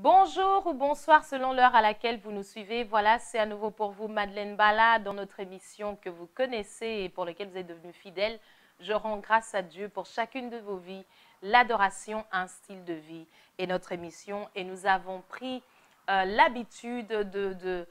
Bonjour ou bonsoir selon l'heure à laquelle vous nous suivez. Voilà, c'est à nouveau pour vous Madeleine Bala dans notre émission que vous connaissez et pour laquelle vous êtes devenus fidèles. Je rends grâce à Dieu pour chacune de vos vies, l'adoration, un style de vie et notre émission. Et nous avons pris l'habitude de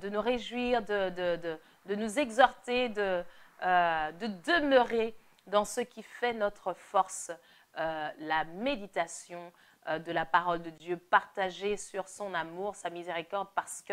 nous réjouir, de nous exhorter, de demeurer dans ce qui fait notre force, la méditation de la parole de Dieu, partagée sur son amour, sa miséricorde, parce que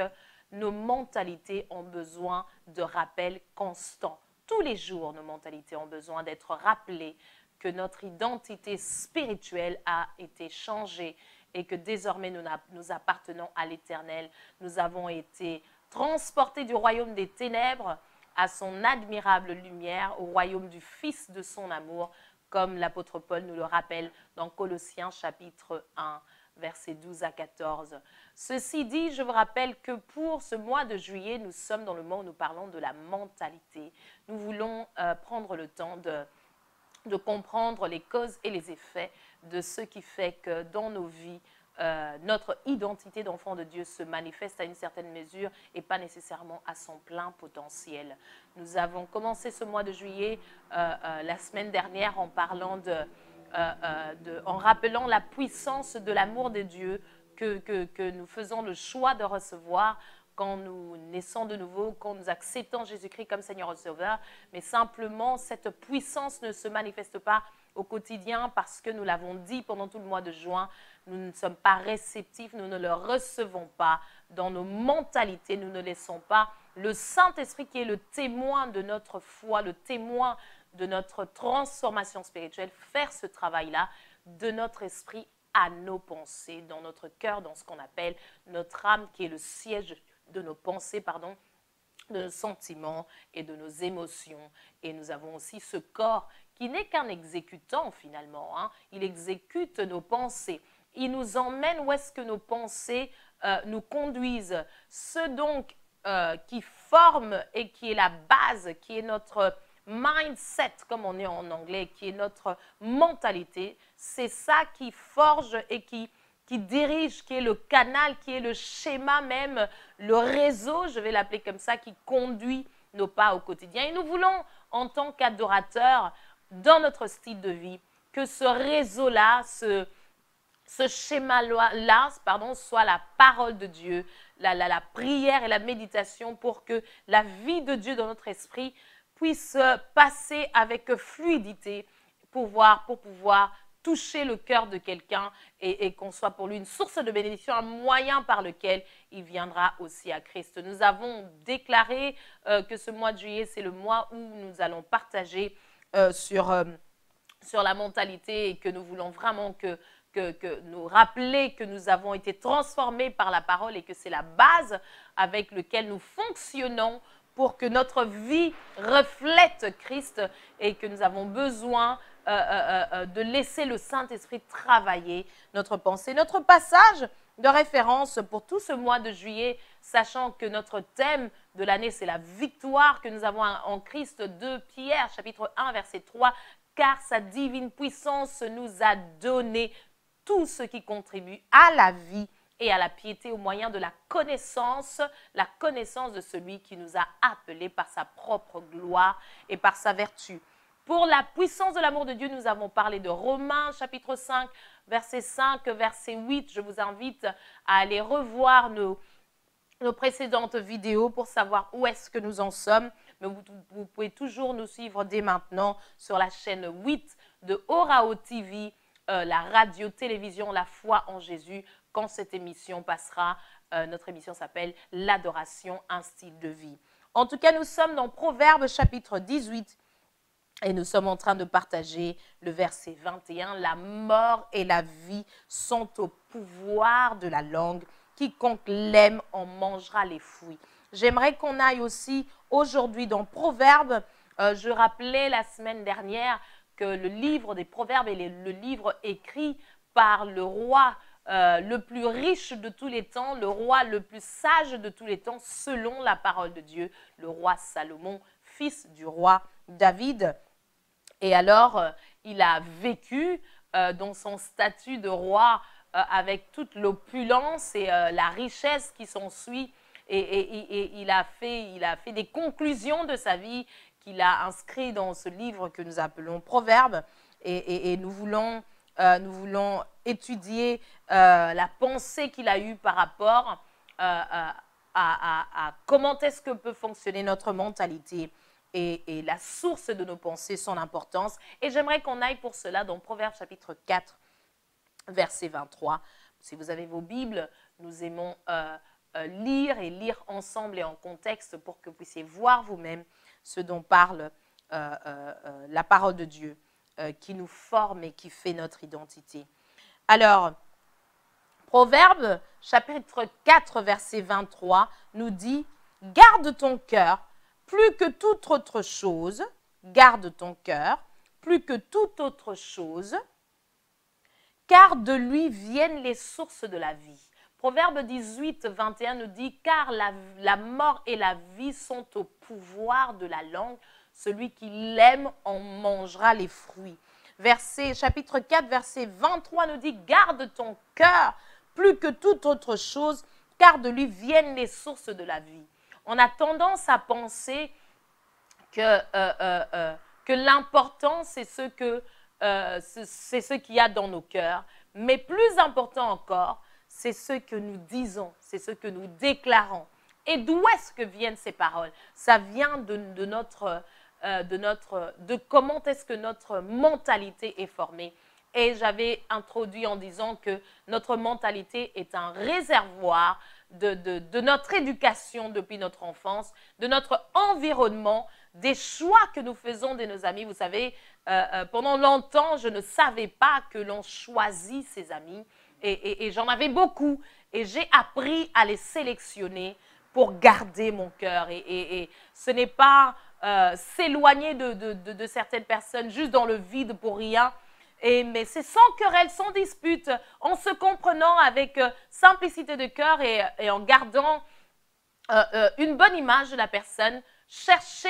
nos mentalités ont besoin de rappels constants. Tous les jours, nos mentalités ont besoin d'être rappelées que notre identité spirituelle a été changée et que désormais nous appartenons à l'Éternel. Nous avons été transportés du royaume des ténèbres à son admirable lumière, au royaume du Fils de son amour, comme l'apôtre Paul nous le rappelle dans Colossiens chapitre 1, versets 12 à 14. Ceci dit, je vous rappelle que pour ce mois de juillet, nous sommes dans le mois où nous parlons de la mentalité. Nous voulons prendre le temps de comprendre les causes et les effets de ce qui fait que dans nos vies, notre identité d'enfant de Dieu se manifeste à une certaine mesure et pas nécessairement à son plein potentiel. Nous avons commencé ce mois de juillet la semaine dernière en parlant en rappelant la puissance de l'amour de Dieu que nous faisons le choix de recevoir quand nous naissons de nouveau, quand nous acceptons Jésus-Christ comme Seigneur et Sauveur. Mais simplement, cette puissance ne se manifeste pas au quotidien parce que nous l'avons dit pendant tout le mois de juin, nous ne sommes pas réceptifs, nous ne le recevons pas dans nos mentalités, nous ne laissons pas le Saint-Esprit qui est le témoin de notre foi, le témoin de notre transformation spirituelle, faire ce travail-là de notre esprit à nos pensées, dans notre cœur, dans ce qu'on appelle notre âme qui est le siège de nos pensées, de nos sentiments et de nos émotions. Et nous avons aussi ce corps qui n'est qu'un exécutant finalement. Il exécute nos pensées. Il nous emmène où est-ce que nos pensées nous conduisent. Ce donc qui forme et qui est la base, qui est notre mindset, comme on est en anglais, qui est notre mentalité, c'est ça qui forge et qui dirige, qui est le canal, qui est le schéma même, le réseau, je vais l'appeler comme ça, qui conduit nos pas au quotidien. Et nous voulons, en tant qu'adorateurs, dans notre style de vie, que ce réseau-là, ce schéma-là, soit la parole de Dieu, la prière et la méditation pour que la vie de Dieu dans notre esprit puisse passer avec fluidité pour pouvoir toucher le cœur de quelqu'un et qu'on soit pour lui une source de bénédiction, un moyen par lequel il viendra aussi à Christ. Nous avons déclaré que ce mois de juillet, c'est le mois où nous allons partager sur la mentalité et que nous voulons vraiment que nous rappeler que nous avons été transformés par la parole et que c'est la base avec laquelle nous fonctionnons pour que notre vie reflète Christ et que nous avons besoin de laisser le Saint-Esprit travailler notre pensée. Notre passage de référence pour tout ce mois de juillet, sachant que notre thème de l'année, c'est la victoire que nous avons en Christ, de Pierre, chapitre 1, verset 3, « Car sa divine puissance nous a donné tout ce qui contribue à la vie et à la piété au moyen de la connaissance de celui qui nous a appelés par sa propre gloire et par sa vertu. » Pour la puissance de l'amour de Dieu, nous avons parlé de Romains, chapitre 5, verset 5, verset 8. Je vous invite à aller revoir nos précédentes vidéos pour savoir où est-ce que nous en sommes. Mais vous pouvez toujours nous suivre dès maintenant sur la chaîne 8 de Orao TV, la radio-télévision La foi en Jésus, quand cette émission passera. Notre émission s'appelle « L'adoration, un style de vie ». En tout cas, nous sommes dans Proverbes chapitre 18 et nous sommes en train de partager le verset 21. « La mort et la vie sont au pouvoir de la langue. Quiconque l'aime en mangera les fruits. » J'aimerais qu'on aille aussi aujourd'hui dans Proverbes. Je rappelais la semaine dernière que le livre des Proverbes est le livre écrit par le roi le plus riche de tous les temps, le roi le plus sage de tous les temps, selon la parole de Dieu, le roi Salomon, fils du roi David. Et alors, il a vécu dans son statut de roi avec toute l'opulence et la richesse qui s'ensuit. Et il a fait des conclusions de sa vie qu'il a inscrites dans ce livre que nous appelons Proverbes. Et nous voulons étudier la pensée qu'il a eue par rapport à comment est-ce que peut fonctionner notre mentalité et la source de nos pensées, son importance. Et j'aimerais qu'on aille pour cela dans Proverbes chapitre 4, verset 23. Si vous avez vos Bibles, nous aimons lire ensemble et en contexte pour que vous puissiez voir vous-même ce dont parle la parole de Dieu qui nous forme et qui fait notre identité. Alors, Proverbes chapitre 4, verset 23 nous dit « Garde ton cœur plus que toute autre chose, garde ton cœur plus que toute autre chose, car de lui viennent les sources de la vie. » Proverbe 18, 21 nous dit « Car la mort et la vie sont au pouvoir de la langue. Celui qui l'aime en mangera les fruits. » Chapitre 4, verset 23 nous dit « Garde ton cœur plus que toute autre chose, car de lui viennent les sources de la vie. » On a tendance à penser que l'important, c'est ce qu'il y a dans nos cœurs. Mais plus important encore, c'est ce que nous disons, c'est ce que nous déclarons. Et d'où est-ce que viennent ces paroles? Ça vient de comment est-ce que notre mentalité est formée. Et j'avais introduit en disant que notre mentalité est un réservoir de notre éducation depuis notre enfance, de notre environnement, des choix que nous faisons de nos amis. Vous savez, pendant longtemps, je ne savais pas que l'on choisit ses amis et j'en avais beaucoup. Et j'ai appris à les sélectionner pour garder mon cœur. Et ce n'est pas s'éloigner de certaines personnes juste dans le vide pour rien. Mais c'est sans querelle, sans dispute, en se comprenant avec simplicité de cœur et en gardant une bonne image de la personne, chercher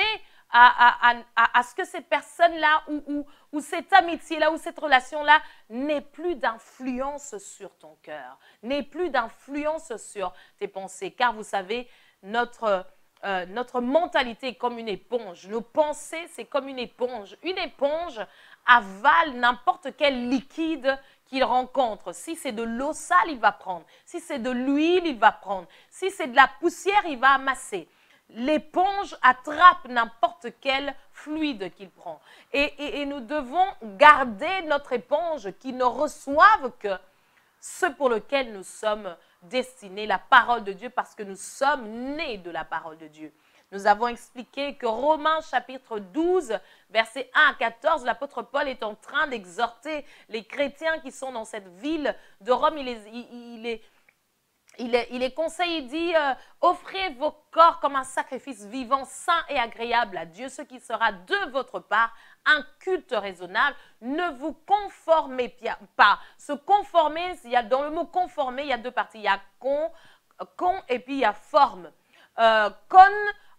à ce que cette personne-là ou cette amitié-là ou cette relation-là n'ait plus d'influence sur ton cœur, n'ait plus d'influence sur tes pensées. Car vous savez, notre mentalité est comme une éponge. Nos pensées, c'est comme une éponge. Une éponge avale n'importe quel liquide qu'il rencontre. Si c'est de l'eau sale, il va prendre. Si c'est de l'huile, il va prendre. Si c'est de la poussière, il va amasser. L'éponge attrape n'importe quel fluide qu'il prend. Et nous devons garder notre éponge qui ne reçoive que ce pour lequel nous sommes destinés, la parole de Dieu, parce que nous sommes nés de la parole de Dieu. Nous avons expliqué que Romains chapitre 12, versets 1 à 14, l'apôtre Paul est en train d'exhorter les chrétiens qui sont dans cette ville de Rome. Il les conseille, il dit « Offrez vos corps comme un sacrifice vivant, saint et agréable à Dieu, ce qui sera de votre part un culte raisonnable. Ne vous conformez pas. » Se conformer, dans le mot conformer, il y a deux parties. Il y a con et puis il y a forme. Con,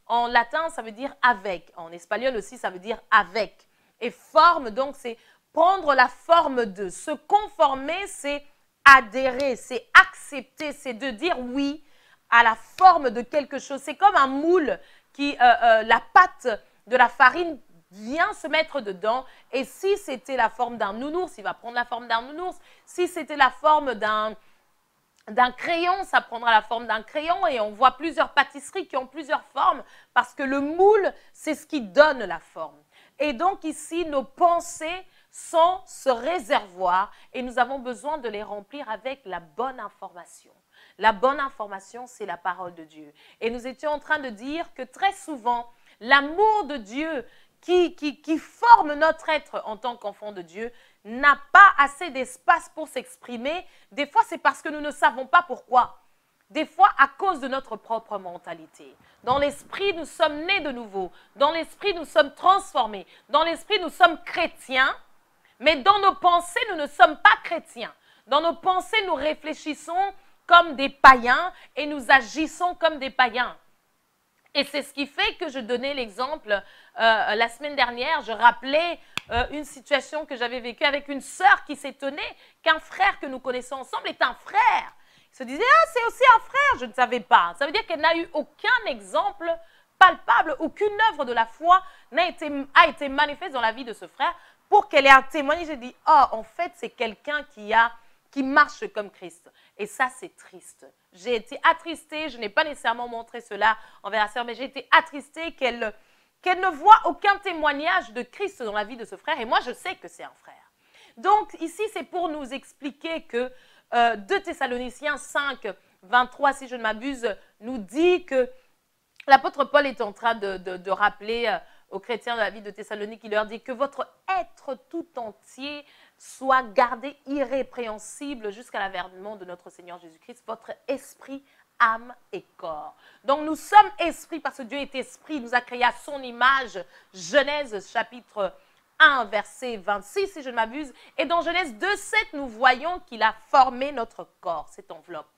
en latin, ça veut dire avec. En espagnol aussi, ça veut dire avec. Et forme, donc, c'est prendre la forme de. Se conformer, c'est adhérer, c'est accepter, c'est de dire oui à la forme de quelque chose. C'est comme un moule qui, la pâte de la farine vient se mettre dedans. Et si c'était la forme d'un nounours, il va prendre la forme d'un nounours. Si c'était la forme d'un crayon, ça prendra la forme d'un crayon. Et on voit plusieurs pâtisseries qui ont plusieurs formes parce que le moule, c'est ce qui donne la forme. Et donc ici, nos pensées sont ce réservoir et nous avons besoin de les remplir avec la bonne information. La bonne information, c'est la parole de Dieu. Et nous étions en train de dire que très souvent, l'amour de Dieu qui forme notre être en tant qu'enfant de Dieu n'a pas assez d'espace pour s'exprimer. Des fois, c'est parce que nous ne savons pas pourquoi. Des fois, à cause de notre propre mentalité. Dans l'esprit, nous sommes nés de nouveau. Dans l'esprit, nous sommes transformés. Dans l'esprit, nous sommes chrétiens. Mais dans nos pensées, nous ne sommes pas chrétiens. Dans nos pensées, nous réfléchissons comme des païens et nous agissons comme des païens. Et c'est ce qui fait que je donnais l'exemple la semaine dernière, je rappelais une situation que j'avais vécue avec une sœur qui s'étonnait qu'un frère que nous connaissons ensemble est un frère. Il se disait, ah, c'est aussi un frère, je ne savais pas. Ça veut dire qu'elle n'a eu aucun exemple palpable, aucune œuvre de la foi a été manifeste dans la vie de ce frère pour qu'elle ait un témoignage. J'ai dit, oh, en fait, c'est quelqu'un qui marche comme Christ. Et ça, c'est triste. J'ai été attristée, je n'ai pas nécessairement montré cela envers la sœur, mais j'ai été attristée qu'elle ne voit aucun témoignage de Christ dans la vie de ce frère. Et moi, je sais que c'est un frère. Donc, ici, c'est pour nous expliquer que 2 Thessaloniciens 5, 23, si je ne m'abuse, nous dit que l'apôtre Paul est en train de rappeler aux chrétiens de la ville de Thessalonique, il leur dit que votre être tout entier soit gardé irrépréhensible jusqu'à l'avènement de notre Seigneur Jésus-Christ, votre esprit, âme et corps. Donc nous sommes esprits parce que Dieu est esprit, il nous a créés à son image. Genèse chapitre 1, verset 26, si je ne m'abuse. Et dans Genèse 2, 7, nous voyons qu'il a formé notre corps, cette enveloppe.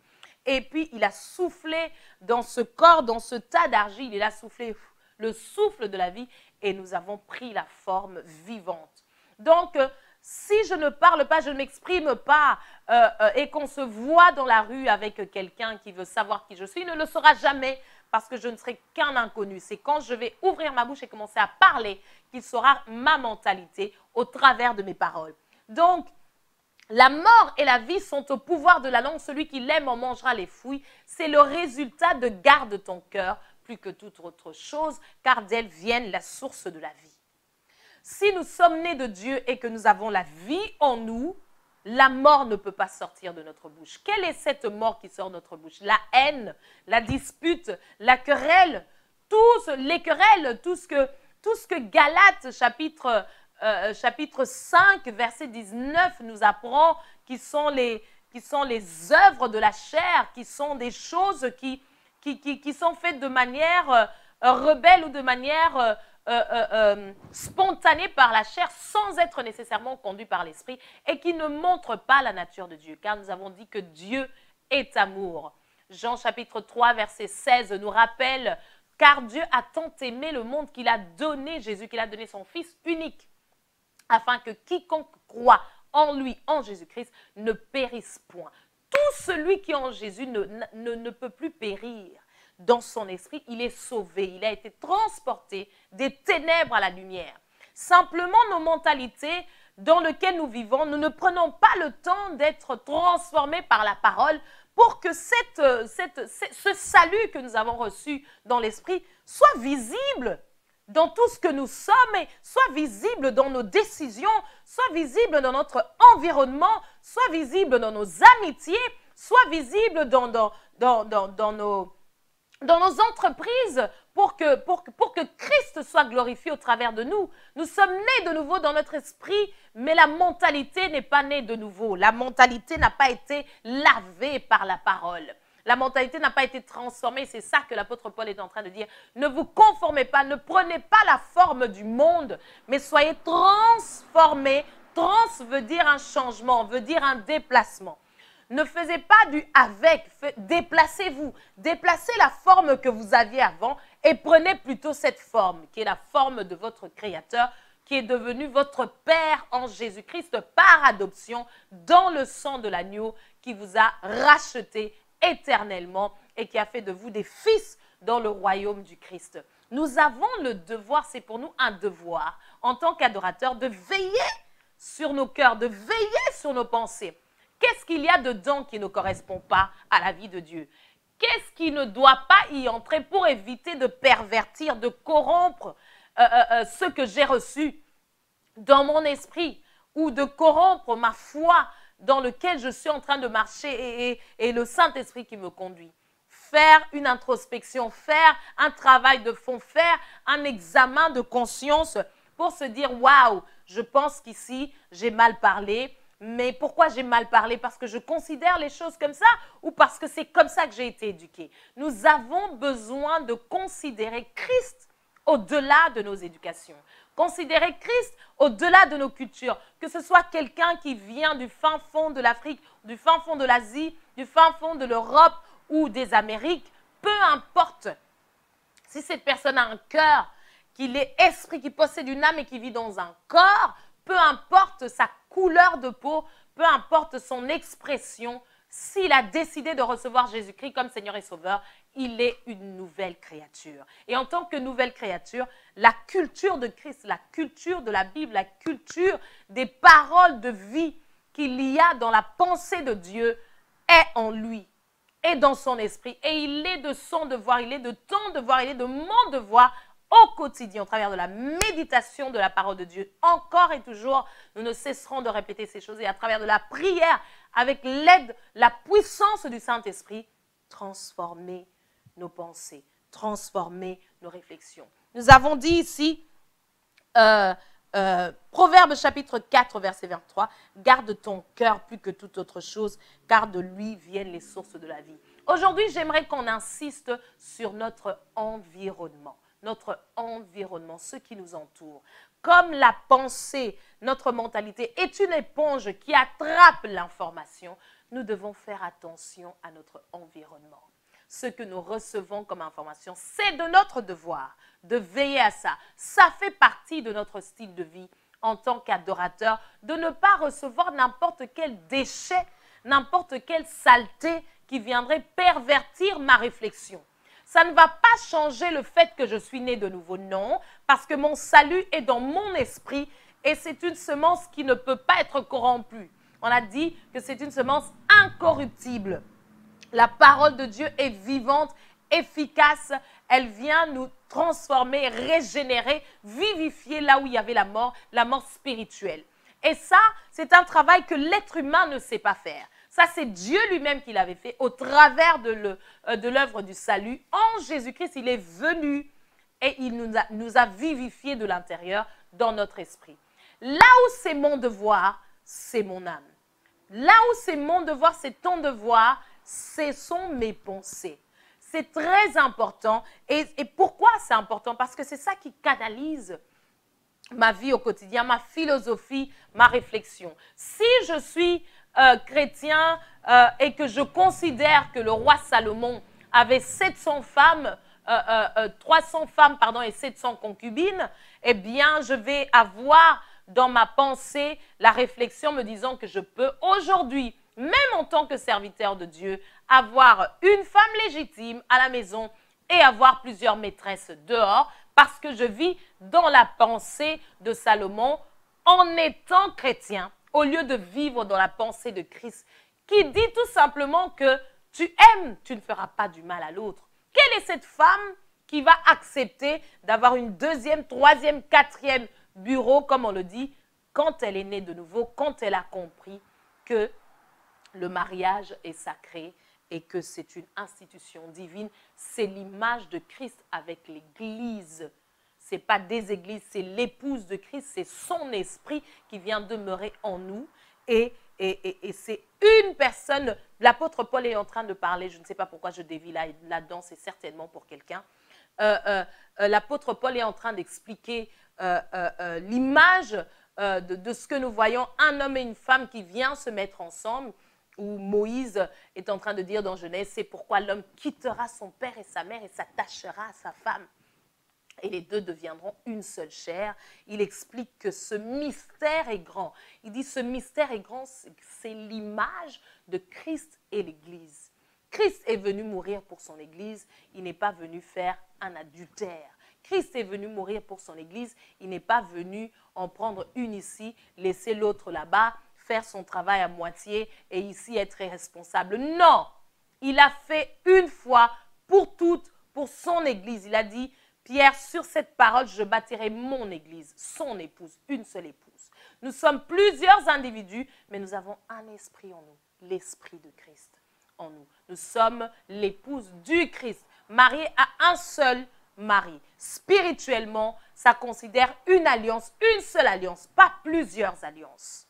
Et puis, il a soufflé dans ce corps, dans ce tas d'argile, il a soufflé le souffle de la vie et nous avons pris la forme vivante. Donc, si je ne parle pas, je ne m'exprime pas et qu'on se voit dans la rue avec quelqu'un qui veut savoir qui je suis, il ne le saura jamais parce que je ne serai qu'un inconnu. C'est quand je vais ouvrir ma bouche et commencer à parler qu'il saura ma mentalité au travers de mes paroles. Donc, la mort et la vie sont au pouvoir de la langue. Celui qui l'aime en mangera les fruits. C'est le résultat de garde ton cœur plus que toute autre chose, car d'elle vienne la source de la vie. Si nous sommes nés de Dieu et que nous avons la vie en nous, la mort ne peut pas sortir de notre bouche. Quelle est cette mort qui sort de notre bouche? La haine, la dispute, la querelle, les querelles, tout ce que Galates chapitre 5, verset 19 nous apprend, qui sont les œuvres de la chair, qui sont des choses qui sont faites de manière rebelle ou de manière spontanée par la chair, sans être nécessairement conduit par l'esprit, et qui ne montrent pas la nature de Dieu, car nous avons dit que Dieu est amour. Jean chapitre 3, verset 16 nous rappelle, car Dieu a tant aimé le monde qu'il a donné Jésus, qu'il a donné son Fils unique, afin que quiconque croit en lui, en Jésus-Christ, ne périsse point. Tout celui qui est en Jésus ne peut plus périr. Dans son esprit, il est sauvé, il a été transporté des ténèbres à la lumière. Simplement, nos mentalités dans lesquelles nous vivons, nous ne prenons pas le temps d'être transformés par la parole pour que ce salut que nous avons reçu dans l'esprit soit visible dans tout ce que nous sommes, et soit visible dans nos décisions, soit visible dans notre environnement, soit visible dans nos amitiés, soit visible dans nos entreprises, pour que Christ soit glorifié au travers de nous. Nous sommes nés de nouveau dans notre esprit, mais la mentalité n'est pas née de nouveau. La mentalité n'a pas été lavée par la parole. La mentalité n'a pas été transformée. C'est ça que l'apôtre Paul est en train de dire. Ne vous conformez pas, ne prenez pas la forme du monde, mais soyez transformés. Trans veut dire un changement, veut dire un déplacement. Ne faisez pas du avec, déplacez-vous. Déplacez la forme que vous aviez avant et prenez plutôt cette forme qui est la forme de votre Créateur, qui est devenu votre Père en Jésus-Christ par adoption dans le sang de l'agneau qui vous a racheté éternellement et qui a fait de vous des fils dans le royaume du Christ. Nous avons le devoir, c'est pour nous un devoir en tant qu'adorateurs de veiller sur nos cœurs, de veiller sur nos pensées. Qu'est-ce qu'il y a dedans qui ne correspond pas à la vie de Dieu? Qu'est-ce qui ne doit pas y entrer pour éviter de pervertir, de corrompre ce que j'ai reçu dans mon esprit ou de corrompre ma foi dans lequel je suis en train de marcher et le Saint-Esprit qui me conduit? Faire une introspection, faire un travail de fond, faire un examen de conscience pour se dire « Waouh, je pense qu'ici, j'ai mal parlé. Mais pourquoi j'ai mal parlé? Parce que je considère les choses comme ça ou parce que c'est comme ça que j'ai été éduquée? » Nous avons besoin de considérer Christ au-delà de nos éducations. Considérer Christ au-delà de nos cultures. Que ce soit quelqu'un qui vient du fin fond de l'Afrique, du fin fond de l'Asie, du fin fond de l'Europe ou des Amériques, peu importe. Si cette personne a un cœur, qu'il est esprit, qui possède une âme et qui vit dans un corps, peu importe sa couleur de peau, peu importe son expression, s'il a décidé de recevoir Jésus-Christ comme Seigneur et Sauveur, il est une nouvelle créature. Et en tant que nouvelle créature, la culture de Christ, la culture de la Bible, la culture des paroles de vie qu'il y a dans la pensée de Dieu est en lui, est dans son esprit. Et il est de son devoir, il est de ton devoir, il est de mon devoir au quotidien, au travers de la méditation de la parole de Dieu. Encore et toujours, nous ne cesserons de répéter ces choses et à travers de la prière, avec l'aide, la puissance du Saint-Esprit, transformer nos pensées, transformer nos réflexions. Nous avons dit ici, Proverbe chapitre 4, verset 23, « Garde ton cœur plus que toute autre chose, car de lui viennent les sources de la vie. » Aujourd'hui, j'aimerais qu'on insiste sur notre environnement, ce qui nous entoure. Comme la pensée, notre mentalité est une éponge qui attrape l'information, nous devons faire attention à notre environnement. Ce que nous recevons comme information, c'est de notre devoir de veiller à ça. Ça fait partie de notre style de vie en tant qu'adorateur, de ne pas recevoir n'importe quel déchet, n'importe quelle saleté qui viendrait pervertir ma réflexion. Ça ne va pas changer le fait que je suis né de nouveau, non, parce que mon salut est dans mon esprit et c'est une semence qui ne peut pas être corrompue. On a dit que c'est une semence incorruptible. La parole de Dieu est vivante, efficace, elle vient nous transformer, régénérer, vivifier là où il y avait la mort spirituelle. Et ça, c'est un travail que l'être humain ne sait pas faire. Ça, c'est Dieu lui-même qui l'avait fait au travers de l'œuvre du salut. En Jésus-Christ, il est venu et il nous a vivifiés de l'intérieur dans notre esprit. Là où c'est mon devoir, c'est mon âme. Là où c'est mon devoir, c'est ton devoir, ce sont mes pensées. C'est très important. Et pourquoi c'est important? Parce que c'est ça qui canalise ma vie au quotidien, ma philosophie, ma réflexion. Si je suis chrétien et que je considère que le roi Salomon avait 700 femmes, 300 femmes et 700 concubines, eh bien, je vais avoir dans ma pensée la réflexion me disant que je peux aujourd'hui, même en tant que serviteur de Dieu, avoir une femme légitime à la maison et avoir plusieurs maîtresses dehors parce que je vis dans la pensée de Salomon en étant chrétien au lieu de vivre dans la pensée de Christ qui dit tout simplement que tu aimes, tu ne feras pas du mal à l'autre. Quelle est cette femme qui va accepter d'avoir une deuxième, troisième, quatrième bureau, comme on le dit, quand elle est née de nouveau, quand elle a compris que le mariage est sacré et que c'est une institution divine. C'est l'image de Christ avec l'Église. Ce n'est pas des églises, c'est l'épouse de Christ, c'est son esprit qui vient demeurer en nous. Et c'est une personne, l'apôtre Paul est en train de parler, je ne sais pas pourquoi je dévie là-dedans, c'est certainement pour quelqu'un. L'apôtre Paul est en train d'expliquer l'image de ce que nous voyons, un homme et une femme qui viennent se mettre ensemble, où Moïse est en train de dire dans Genèse, c'est pourquoi l'homme quittera son père et sa mère et s'attachera à sa femme. Et les deux deviendront une seule chair. Il explique que ce mystère est grand. Il dit ce mystère est grand, c'est l'image de Christ et l'Église. Christ est venu mourir pour son Église, il n'est pas venu faire un adultère. Christ est venu mourir pour son Église, il n'est pas venu en prendre une ici, laisser l'autre là-bas, faire son travail à moitié et ici être irresponsable. Non, il a fait une fois pour toutes, pour son Église. Il a dit, Pierre, sur cette parole, je bâtirai mon Église, son épouse, une seule épouse. Nous sommes plusieurs individus, mais nous avons un esprit en nous, l'esprit de Christ en nous. Nous sommes l'épouse du Christ, mariée à un seul mari. Spirituellement, ça considère une alliance, une seule alliance, pas plusieurs alliances.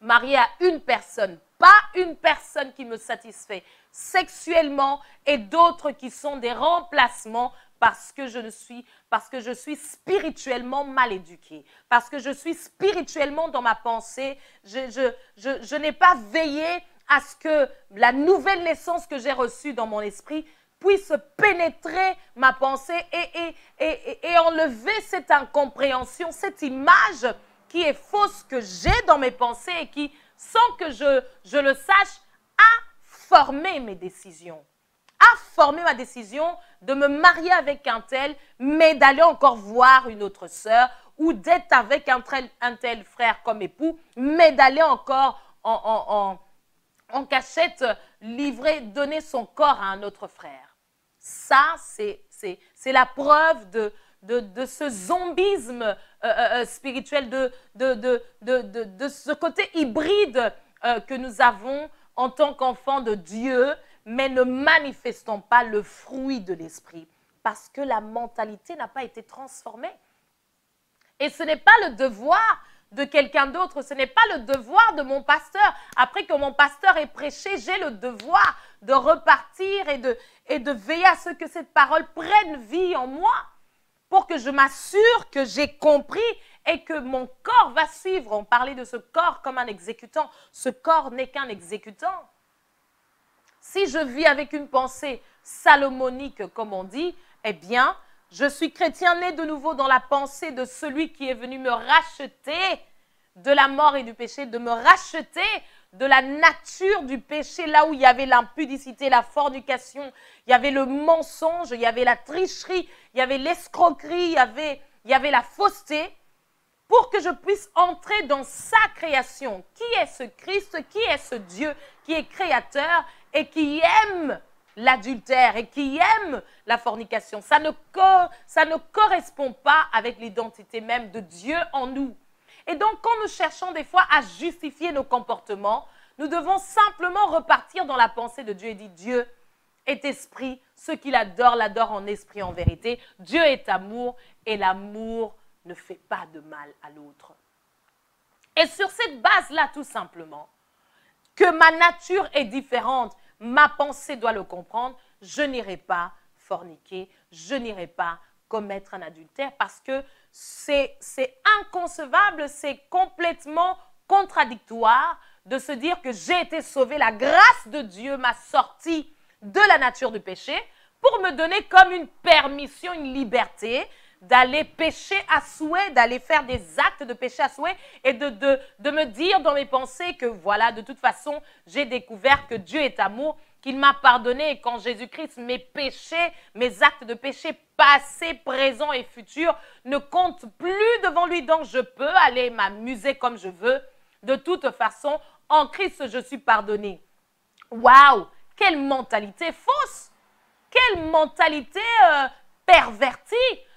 Mariée à une personne, pas une personne qui me satisfait sexuellement et d'autres qui sont des remplacements parce que je suis spirituellement mal éduquée, parce que je suis spirituellement dans ma pensée, je n'ai pas veillé à ce que la nouvelle naissance que j'ai reçue dans mon esprit puisse pénétrer ma pensée et enlever cette incompréhension, cette image qui est fausse que j'ai dans mes pensées et qui, sans que je le sache, a formé mes décisions. A formé ma décision de me marier avec un tel, mais d'aller encore voir une autre sœur, ou d'être avec un tel frère comme époux, mais d'aller encore en cachette, livrer, donner son corps à un autre frère. Ça, c'est la preuve de ce zombisme spirituel, de ce côté hybride que nous avons en tant qu'enfants de Dieu, mais ne manifestons pas le fruit de l'esprit, parce que la mentalité n'a pas été transformée. Et ce n'est pas le devoir de quelqu'un d'autre, ce n'est pas le devoir de mon pasteur. Après que mon pasteur ait prêché, j'ai le devoir de repartir et de veiller à ce que cette parole prenne vie en moi, pour que je m'assure que j'ai compris et que mon corps va suivre. On parlait de ce corps comme un exécutant. Ce corps n'est qu'un exécutant. Si je vis avec une pensée salomonique, comme on dit, eh bien, je suis chrétien né de nouveau dans la pensée de celui qui est venu me racheter de la mort et du péché, de me racheter de la nature du péché, là où il y avait l'impudicité, la fornication, il y avait le mensonge, il y avait la tricherie, il y avait l'escroquerie, il y avait la fausseté, pour que je puisse entrer dans sa création. Qui est ce Christ? Qui est ce Dieu qui est créateur et qui aime l'adultère et qui aime la fornication? Ça ne correspond pas avec l'identité même de Dieu en nous. Et donc, quand nous cherchons des fois à justifier nos comportements, nous devons simplement repartir dans la pensée de Dieu et dire: Dieu est esprit, ceux qui l'adorent, l'adorent en esprit, en vérité. Dieu est amour et l'amour ne fait pas de mal à l'autre. Et sur cette base-là, tout simplement, que ma nature est différente, ma pensée doit le comprendre, je n'irai pas forniquer, je n'irai pas commettre un adultère, parce que c'est inconcevable, c'est complètement contradictoire de se dire que j'ai été sauvé, la grâce de Dieu m'a sorti de la nature du péché pour me donner comme une permission, une liberté d'aller pécher à souhait, d'aller faire des actes de péché à souhait et de me dire dans mes pensées que voilà, de toute façon, j'ai découvert que Dieu est amour, qu'il m'a pardonné et quand Jésus-Christ, mes péchés, mes actes de péché passés, présents et futurs ne comptent plus devant lui. Donc, je peux aller m'amuser comme je veux. De toute façon, en Christ, je suis pardonné. Waouh! Quelle mentalité fausse! Quelle mentalité pervertie!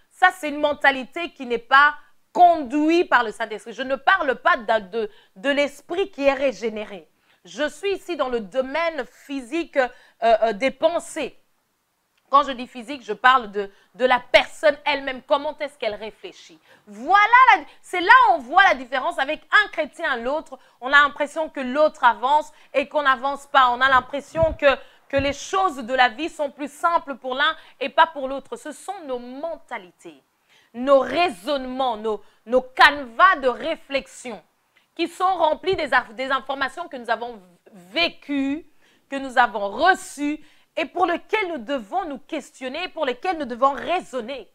Ça, c'est une mentalité qui n'est pas conduite par le Saint-Esprit. Je ne parle pas de l'esprit qui est régénéré. Je suis ici dans le domaine physique des pensées. Quand je dis physique, je parle de la personne elle-même. Comment est-ce qu'elle réfléchit? Voilà, c'est là où on voit la différence avec un chrétien et l'autre. On a l'impression que l'autre avance et qu'on n'avance pas. On a l'impression que les choses de la vie sont plus simples pour l'un et pas pour l'autre. Ce sont nos mentalités, nos raisonnements, nos canevas de réflexion qui sont remplis des informations que nous avons vécues, que nous avons reçues et pour lesquelles nous devons nous questionner, pour lesquelles nous devons raisonner.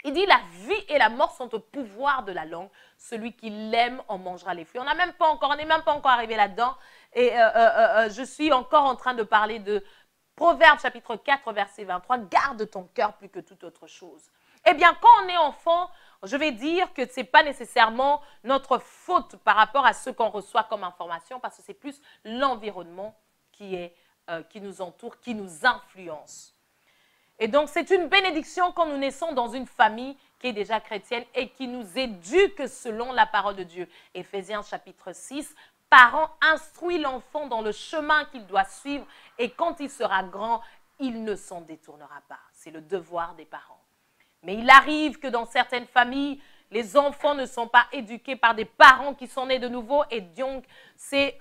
Il dit: la vie et la mort sont au pouvoir de la langue. Celui qui l'aime en mangera les fruits. On n'est même pas encore arrivé là-dedans. Et je suis encore en train de parler de Proverbes chapitre 4, verset 23. Garde ton cœur plus que toute autre chose. Eh bien, quand on est enfant, je vais dire que ce n'est pas nécessairement notre faute par rapport à ce qu'on reçoit comme information, parce que c'est plus l'environnement qui nous entoure, qui nous influence. Et donc, c'est une bénédiction quand nous naissons dans une famille qui est déjà chrétienne et qui nous éduque selon la parole de Dieu. Éphésiens chapitre 6, parents, instruis l'enfant dans le chemin qu'il doit suivre et quand il sera grand, il ne s'en détournera pas. C'est le devoir des parents. Mais il arrive que dans certaines familles, les enfants ne sont pas éduqués par des parents qui sont nés de nouveau et donc c'est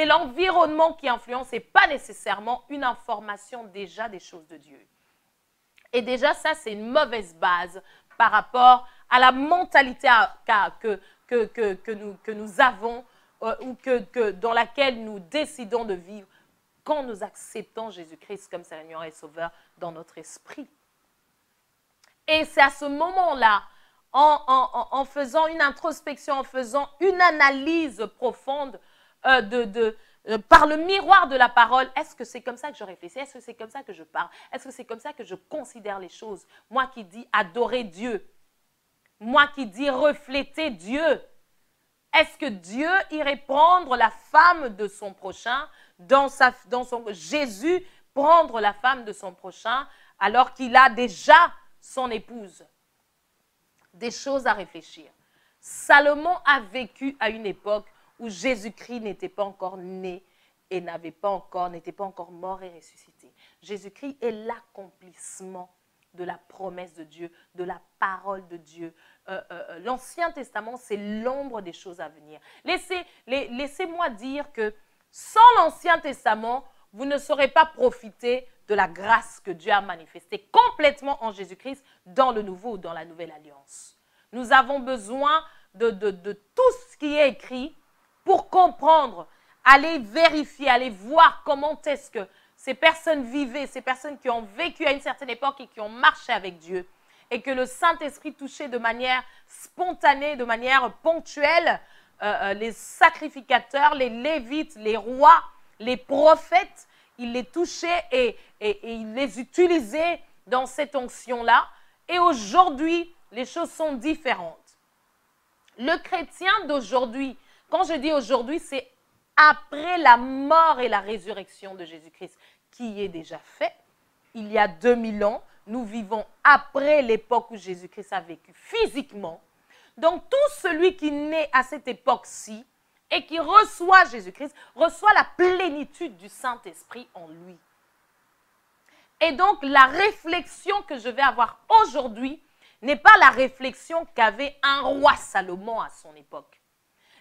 l'environnement qui influence et pas nécessairement une information déjà des choses de Dieu. Et déjà, ça, c'est une mauvaise base par rapport à la mentalité que nous avons ou dans laquelle nous décidons de vivre quand nous acceptons Jésus-Christ comme Seigneur et Sauveur dans notre esprit. Et c'est à ce moment-là, en faisant une introspection, en faisant une analyse profonde par le miroir de la parole, est-ce que c'est comme ça que je réfléchis? Est-ce que c'est comme ça que je parle? Est-ce que c'est comme ça que je considère les choses? Moi qui dis adorer Dieu, moi qui dis refléter Dieu, est-ce que Dieu irait prendre la femme de son prochain Jésus prendre la femme de son prochain alors qu'il a déjà son épouse? Des choses à réfléchir. Salomon a vécu à une époque où Jésus-Christ n'était pas encore né et n'était pas encore mort et ressuscité. Jésus-Christ est l'accomplissement de la promesse de Dieu, de la parole de Dieu. L'Ancien Testament, c'est l'ombre des choses à venir. Laissez-moi dire que sans l'Ancien Testament, vous ne saurez pas profiter de la grâce que Dieu a manifestée complètement en Jésus-Christ dans le Nouveau ou dans la Nouvelle Alliance. Nous avons besoin de tout ce qui est écrit pour comprendre, aller vérifier, aller voir comment est-ce que ces personnes vivaient, ces personnes qui ont vécu à une certaine époque et qui ont marché avec Dieu, et que le Saint-Esprit touchait de manière spontanée, de manière ponctuelle, les sacrificateurs, les lévites, les rois, les prophètes, il les touchait et il les utilisait dans cette onction-là. Et aujourd'hui, les choses sont différentes. Le chrétien d'aujourd'hui, quand je dis aujourd'hui, c'est après la mort et la résurrection de Jésus-Christ, qui est déjà fait, il y a 2000 ans, nous vivons après l'époque où Jésus-Christ a vécu physiquement. Donc, tout celui qui naît à cette époque-ci et qui reçoit Jésus-Christ, reçoit la plénitude du Saint-Esprit en lui. Et donc, la réflexion que je vais avoir aujourd'hui n'est pas la réflexion qu'avait un roi Salomon à son époque.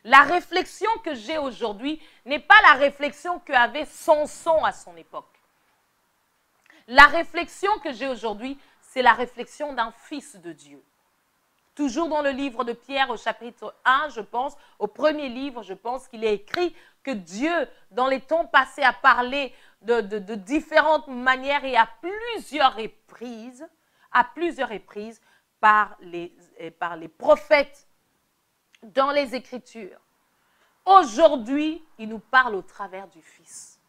La réflexion que j'ai aujourd'hui n'est pas la réflexion qu'avait Samson à son époque. La réflexion que j'ai aujourd'hui, c'est la réflexion d'un fils de Dieu. Toujours dans le livre de Pierre au chapitre 1, je pense, au premier livre, je pense qu'il est écrit que Dieu, dans les temps passés, a parlé de différentes manières et à plusieurs reprises par les prophètes dans les Écritures. Aujourd'hui, il nous parle au travers du Fils.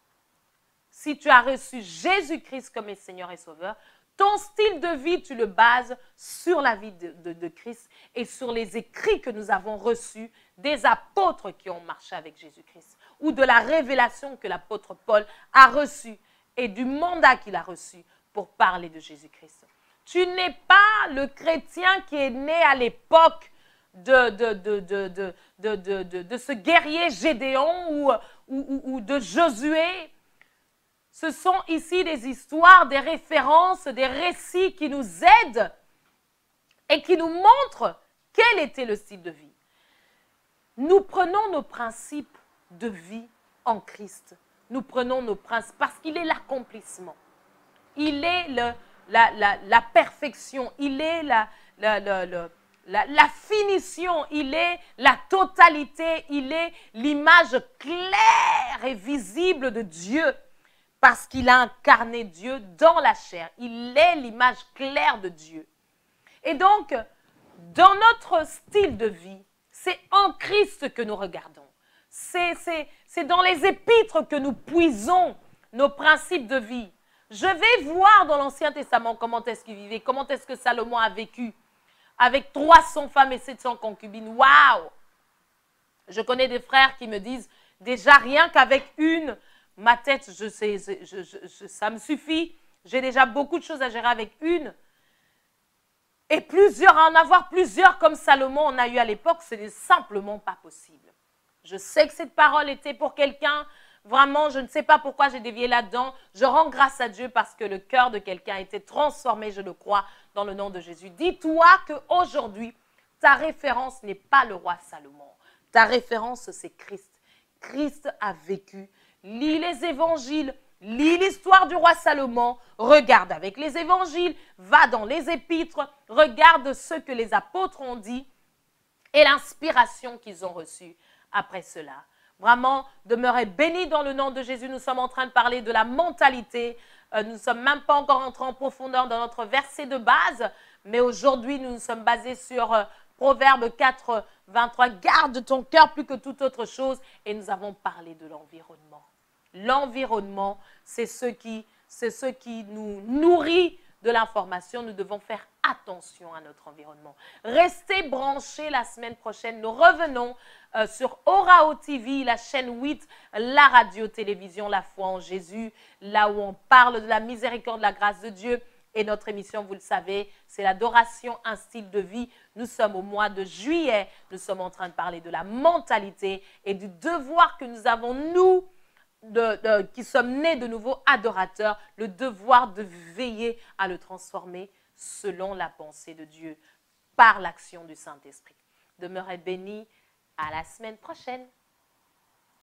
Si tu as reçu Jésus-Christ comme Seigneur et Sauveur, ton style de vie, tu le bases sur la vie de Christ et sur les écrits que nous avons reçus des apôtres qui ont marché avec Jésus-Christ ou de la révélation que l'apôtre Paul a reçue et du mandat qu'il a reçu pour parler de Jésus-Christ. Tu n'es pas le chrétien qui est né à l'époque de ce guerrier Gédéon ou de Josué. Ce sont ici des histoires, des références, des récits qui nous aident et qui nous montrent quel était le style de vie. Nous prenons nos principes de vie en Christ. Nous prenons nos principes parce qu'il est l'accomplissement. Il est la perfection. Il est la finition. Il est la totalité. Il est l'image claire et visible de Dieu. Parce qu'il a incarné Dieu dans la chair. Il est l'image claire de Dieu. Et donc, dans notre style de vie, c'est en Christ que nous regardons. C'est dans les épîtres que nous puisons nos principes de vie. Je vais voir dans l'Ancien Testament comment est-ce qu'il vivait, comment est-ce que Salomon a vécu avec 300 femmes et 700 concubines. Waouh! Je connais des frères qui me disent, déjà rien qu'avavec une, ma tête, je sais, ça me suffit. J'ai déjà beaucoup de choses à gérer avec une. Et en avoir plusieurs comme Salomon on a eu à l'époque, ce n'est simplement pas possible. Je sais que cette parole était pour quelqu'un. Vraiment, je ne sais pas pourquoi j'ai dévié là-dedans. Je rends grâce à Dieu parce que le cœur de quelqu'un a été transformé, je le crois, dans le nom de Jésus. Dis-toi qu'aujourd'hui, ta référence n'est pas le roi Salomon. Ta référence, c'est Christ. Christ a vécu. Lis les évangiles, lis l'histoire du roi Salomon, regarde avec les évangiles, va dans les épîtres, regarde ce que les apôtres ont dit et l'inspiration qu'ils ont reçue après cela. Vraiment, demeurez bénis dans le nom de Jésus. Nous sommes en train de parler de la mentalité. Nous ne sommes même pas encore entrés en profondeur dans notre verset de base, mais aujourd'hui, nous nous sommes basés sur Proverbe 4, 23. Garde ton cœur plus que toute autre chose. Et nous avons parlé de l'environnement. L'environnement, c'est ce qui nous nourrit de l'information. Nous devons faire attention à notre environnement. Restez branchés la semaine prochaine. Nous revenons sur Orao TV, la chaîne 8, la radio-télévision La foi en Jésus, là où on parle de la miséricorde, de la grâce de Dieu. Et notre émission, vous le savez, c'est l'adoration, un style de vie. Nous sommes au mois de juillet. Nous sommes en train de parler de la mentalité et du devoir que nous avons, nous, qui sommes nés de nouveaux adorateurs, le devoir de veiller à le transformer selon la pensée de Dieu par l'action du Saint-Esprit. Demeurez bénis. À la semaine prochaine.